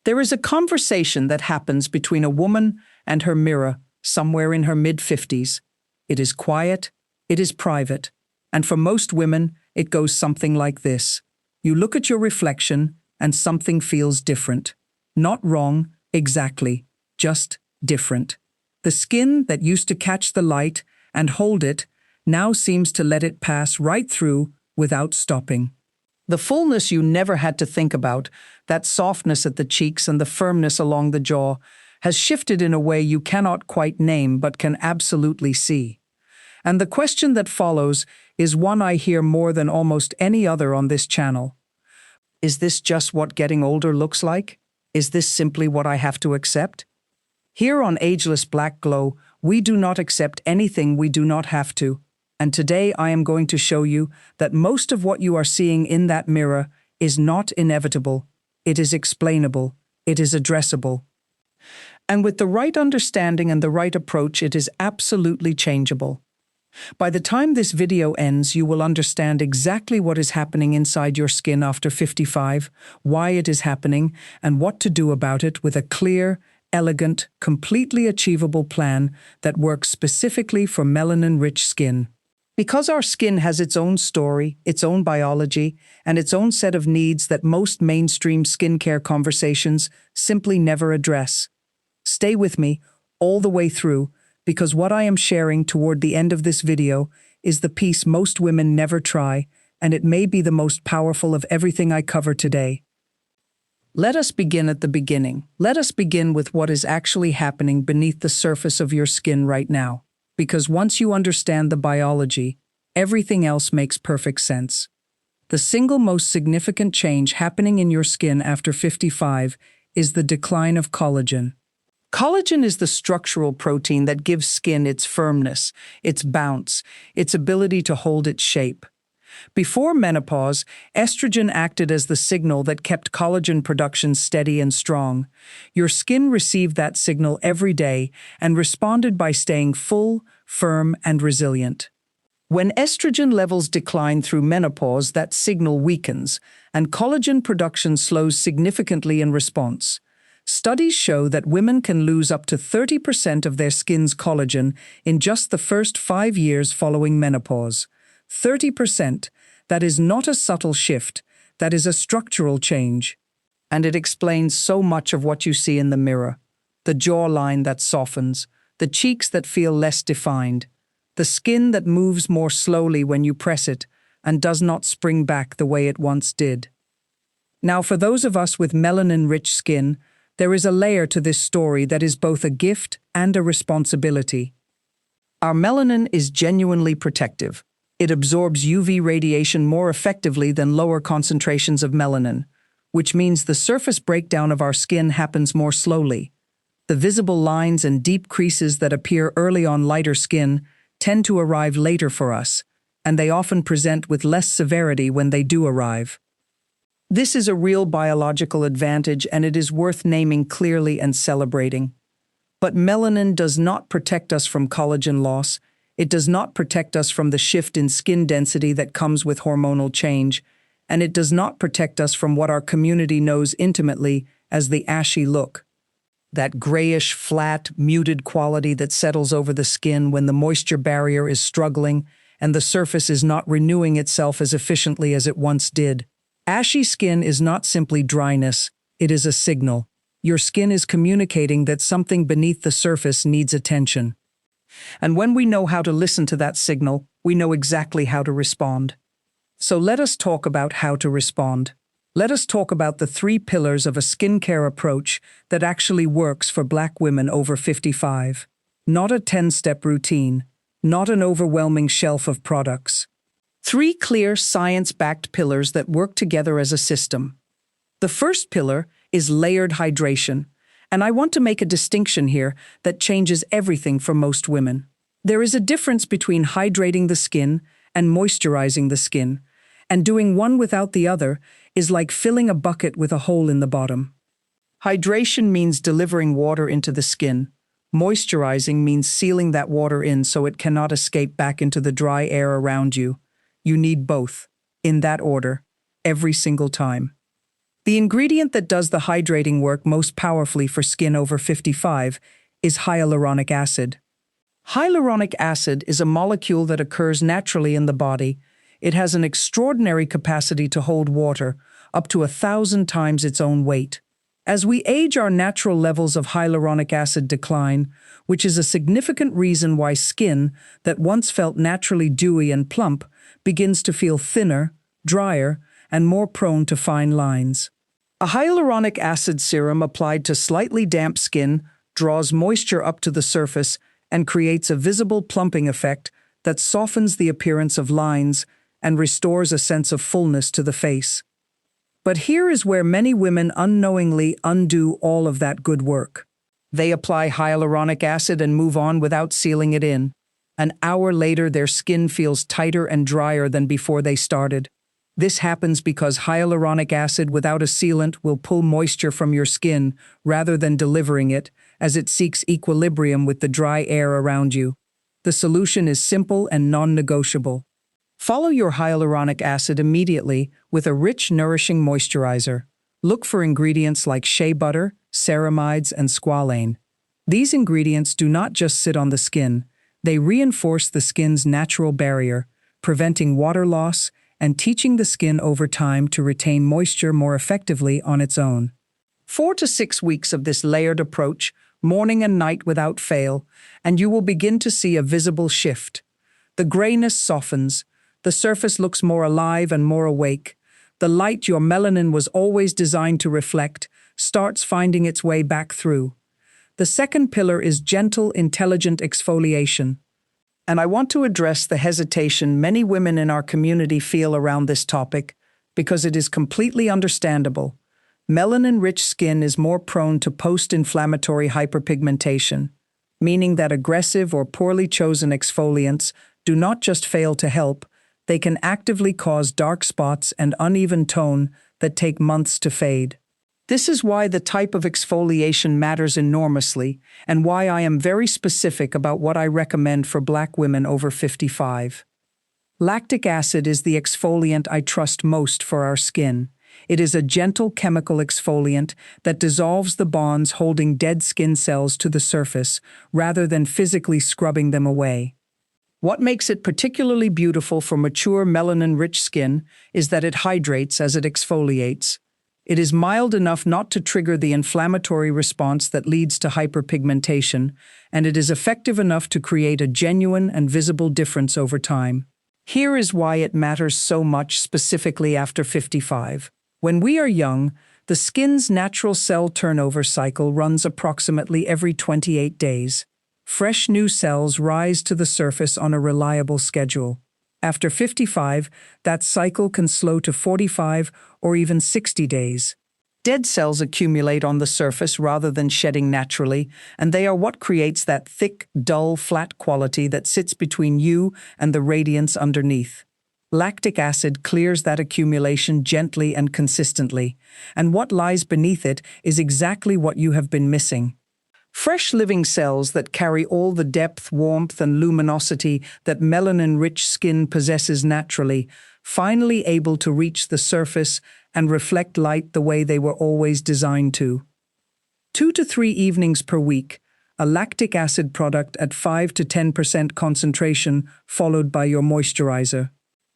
There is a conversation that happens between a woman and her mirror somewhere in her mid-50s. It is quiet, it is private, and for most women, it goes something like this. You look at your reflection and something feels different. Not wrong, exactly, just different. The skin that used to catch the light and hold it now seems to let it pass right through without stopping. The fullness you never had to think about, that softness at the cheeks and the firmness along the jaw, has shifted in a way you cannot quite name but can absolutely see. And the question that follows is one I hear more than almost any other on this channel. Is this just what getting older looks like? Is this simply what I have to accept? Here on Ageless Black Glow, we do not accept anything we do not have to. And today I am going to show you that most of what you are seeing in that mirror is not inevitable. It is explainable. It is addressable. And with the right understanding and the right approach, it is absolutely changeable. By the time this video ends, you will understand exactly what is happening inside your skin after 55, why it is happening, and what to do about it with a clear, elegant, completely achievable plan that works specifically for melanin-rich skin. Because our skin has its own story, its own biology, and its own set of needs that most mainstream skincare conversations simply never address. Stay with me all the way through, because what I am sharing toward the end of this video is the piece most women never try, and it may be the most powerful of everything I cover today. Let us begin at the beginning. Let us begin with what is actually happening beneath the surface of your skin right now. Because once you understand the biology, everything else makes perfect sense. The single most significant change happening in your skin after 55 is the decline of collagen. Collagen is the structural protein that gives skin its firmness, its bounce, its ability to hold its shape. Before menopause, estrogen acted as the signal that kept collagen production steady and strong. Your skin received that signal every day and responded by staying full, firm, and resilient. When estrogen levels decline through menopause, that signal weakens, and collagen production slows significantly in response. Studies show that women can lose up to 30% of their skin's collagen in just the first 5 years following menopause. 30%. That is not a subtle shift, that is a structural change. And it explains so much of what you see in the mirror. The jawline that softens, the cheeks that feel less defined, the skin that moves more slowly when you press it and does not spring back the way it once did. Now, for those of us with melanin-rich skin, there is a layer to this story that is both a gift and a responsibility. Our melanin is genuinely protective. It absorbs UV radiation more effectively than lower concentrations of melanin, which means the surface breakdown of our skin happens more slowly. The visible lines and deep creases that appear early on lighter skin tend to arrive later for us, and they often present with less severity when they do arrive. This is a real biological advantage, and it is worth naming clearly and celebrating. But melanin does not protect us from collagen loss. It does not protect us from the shift in skin density that comes with hormonal change, and it does not protect us from what our community knows intimately as the ashy look. That grayish, flat, muted quality that settles over the skin when the moisture barrier is struggling and the surface is not renewing itself as efficiently as it once did. Ashy skin is not simply dryness, it is a signal. Your skin is communicating that something beneath the surface needs attention. And when we know how to listen to that signal, we know exactly how to respond. So let us talk about how to respond. Let us talk about the 3 pillars of a skincare approach that actually works for Black women over 55. Not a 10-step routine, not an overwhelming shelf of products. 3 clear, science-backed pillars that work together as a system. The first pillar is layered hydration. And I want to make a distinction here that changes everything for most women. There is a difference between hydrating the skin and moisturizing the skin, and doing one without the other is like filling a bucket with a hole in the bottom. Hydration means delivering water into the skin. Moisturizing means sealing that water in so it cannot escape back into the dry air around you. You need both, in that order, every single time. The ingredient that does the hydrating work most powerfully for skin over 55 is hyaluronic acid. Hyaluronic acid is a molecule that occurs naturally in the body. It has an extraordinary capacity to hold water, up to 1,000 times its own weight. As we age, our natural levels of hyaluronic acid decline, which is a significant reason why skin that once felt naturally dewy and plump begins to feel thinner, drier, and more prone to fine lines. A hyaluronic acid serum applied to slightly damp skin draws moisture up to the surface and creates a visible plumping effect that softens the appearance of lines and restores a sense of fullness to the face. But here is where many women unknowingly undo all of that good work. They apply hyaluronic acid and move on without sealing it in. An hour later, their skin feels tighter and drier than before they started. This happens because hyaluronic acid without a sealant will pull moisture from your skin rather than delivering it, as it seeks equilibrium with the dry air around you. The solution is simple and non-negotiable. Follow your hyaluronic acid immediately with a rich, nourishing moisturizer. Look for ingredients like shea butter, ceramides, and squalane. These ingredients do not just sit on the skin, they reinforce the skin's natural barrier, preventing water loss and teaching the skin over time to retain moisture more effectively on its own. 4 to 6 weeks of this layered approach, morning and night without fail, and you will begin to see a visible shift. The grayness softens, the surface looks more alive and more awake. The light your melanin was always designed to reflect starts finding its way back through. The second pillar is gentle, intelligent exfoliation. And I want to address the hesitation many women in our community feel around this topic, because it is completely understandable. Melanin-rich skin is more prone to post-inflammatory hyperpigmentation, meaning that aggressive or poorly chosen exfoliants do not just fail to help, they can actively cause dark spots and uneven tone that take months to fade. This is why the type of exfoliation matters enormously, and why I am very specific about what I recommend for Black women over 55. Lactic acid is the exfoliant I trust most for our skin. It is a gentle chemical exfoliant that dissolves the bonds holding dead skin cells to the surface, rather than physically scrubbing them away. What makes it particularly beautiful for mature melanin-rich skin is that it hydrates as it exfoliates. It is mild enough not to trigger the inflammatory response that leads to hyperpigmentation, and it is effective enough to create a genuine and visible difference over time. Here is why it matters so much specifically after 55. When we are young, the skin's natural cell turnover cycle runs approximately every 28 days. Fresh new cells rise to the surface on a reliable schedule. After 55, that cycle can slow to 45 or even 60 days. Dead cells accumulate on the surface rather than shedding naturally, and they are what creates that thick, dull, flat quality that sits between you and the radiance underneath. Lactic acid clears that accumulation gently and consistently, and what lies beneath it is exactly what you have been missing. Fresh living cells that carry all the depth, warmth, and luminosity that melanin-rich skin possesses naturally, finally able to reach the surface and reflect light the way they were always designed to. 2 to 3 evenings per week, a lactic acid product at 5 to 10% concentration, followed by your moisturizer.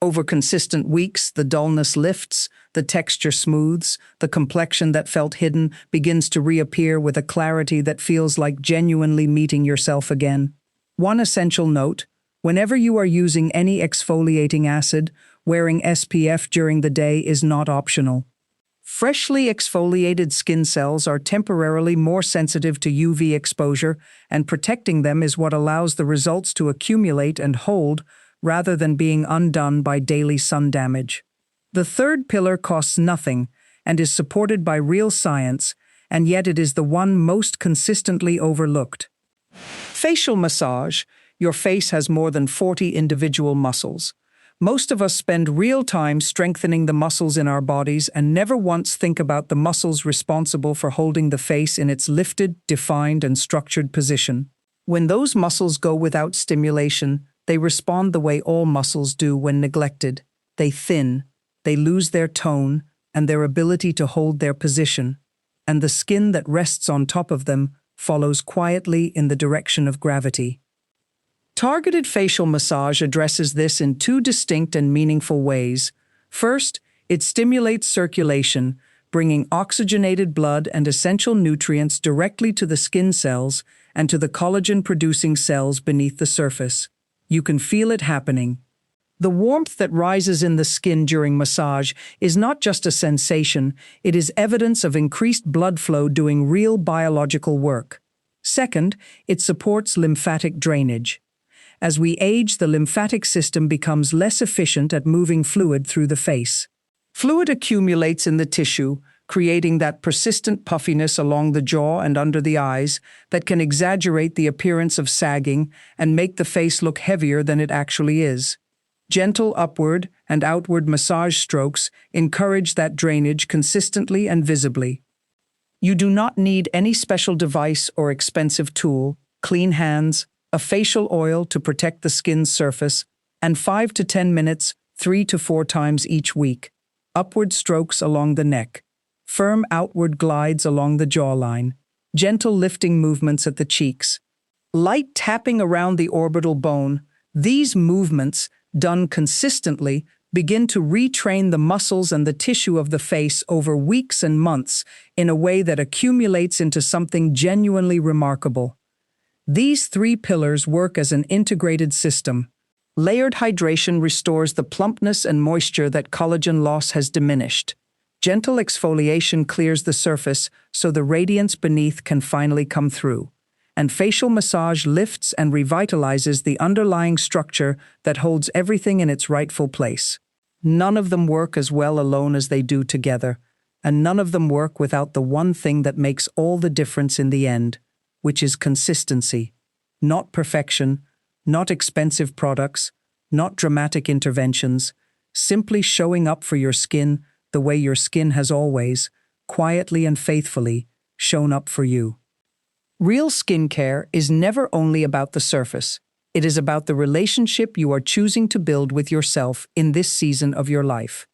Over consistent weeks, the dullness lifts, the texture smooths, the complexion that felt hidden begins to reappear with a clarity that feels like genuinely meeting yourself again. One essential note: whenever you are using any exfoliating acid, wearing SPF during the day is not optional. Freshly exfoliated skin cells are temporarily more sensitive to UV exposure, and protecting them is what allows the results to accumulate and hold, rather than being undone by daily sun damage. The third pillar costs nothing and is supported by real science, and yet it is the one most consistently overlooked. Facial massage. Your face has more than 40 individual muscles. Most of us spend real time strengthening the muscles in our bodies and never once think about the muscles responsible for holding the face in its lifted, defined, and structured position. When those muscles go without stimulation, they respond the way all muscles do when neglected. They thin, they lose their tone, and their ability to hold their position, and the skin that rests on top of them follows quietly in the direction of gravity. Targeted facial massage addresses this in two distinct and meaningful ways. First, it stimulates circulation, bringing oxygenated blood and essential nutrients directly to the skin cells and to the collagen-producing cells beneath the surface. You can feel it happening. The warmth that rises in the skin during massage is not just a sensation, it is evidence of increased blood flow doing real biological work. Second, it supports lymphatic drainage. As we age, the lymphatic system becomes less efficient at moving fluid through the face. Fluid accumulates in the tissue, creating that persistent puffiness along the jaw and under the eyes that can exaggerate the appearance of sagging and make the face look heavier than it actually is. Gentle upward and outward massage strokes encourage that drainage consistently and visibly. You do not need any special device or expensive tool, clean hands, a facial oil to protect the skin's surface, and 5 to 10 minutes, 3 to 4 times each week. Upward strokes along the neck, firm outward glides along the jawline, gentle lifting movements at the cheeks, light tapping around the orbital bone. These movements, done consistently, begin to retrain the muscles and the tissue of the face over weeks and months in a way that accumulates into something genuinely remarkable. These 3 pillars work as an integrated system. Layered hydration restores the plumpness and moisture that collagen loss has diminished. Gentle exfoliation clears the surface so the radiance beneath can finally come through. And facial massage lifts and revitalizes the underlying structure that holds everything in its rightful place. None of them work as well alone as they do together, and none of them work without the one thing that makes all the difference in the end, which is consistency. Not perfection, not expensive products, not dramatic interventions, simply showing up for your skin the way your skin has always, quietly and faithfully, shown up for you. Real skincare is never only about the surface. It is about the relationship you are choosing to build with yourself in this season of your life.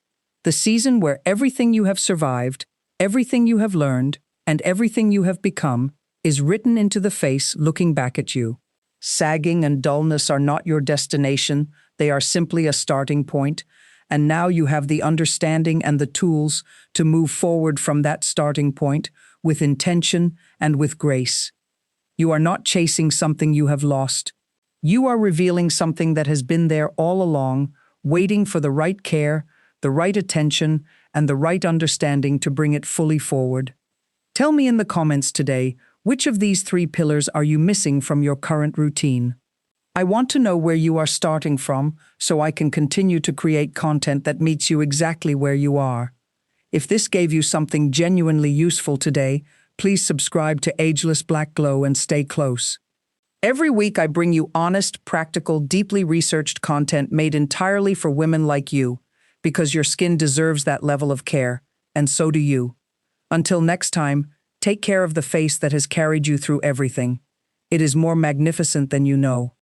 The season where everything you have survived, everything you have learned, and everything you have become is written into the face looking back at you. Sagging and dullness are not your destination, they are simply a starting point, and now you have the understanding and the tools to move forward from that starting point with intention and with grace. You are not chasing something you have lost. You are revealing something that has been there all along, waiting for the right care, the right attention, and the right understanding to bring it fully forward. Tell me in the comments today, which of these 3 pillars are you missing from your current routine? I want to know where you are starting from so I can continue to create content that meets you exactly where you are. If this gave you something genuinely useful today, please subscribe to Ageless Black Glow and stay close. Every week I bring you honest, practical, deeply researched content made entirely for women like you, because your skin deserves that level of care, and so do you. Until next time, take care of the face that has carried you through everything. It is more magnificent than you know.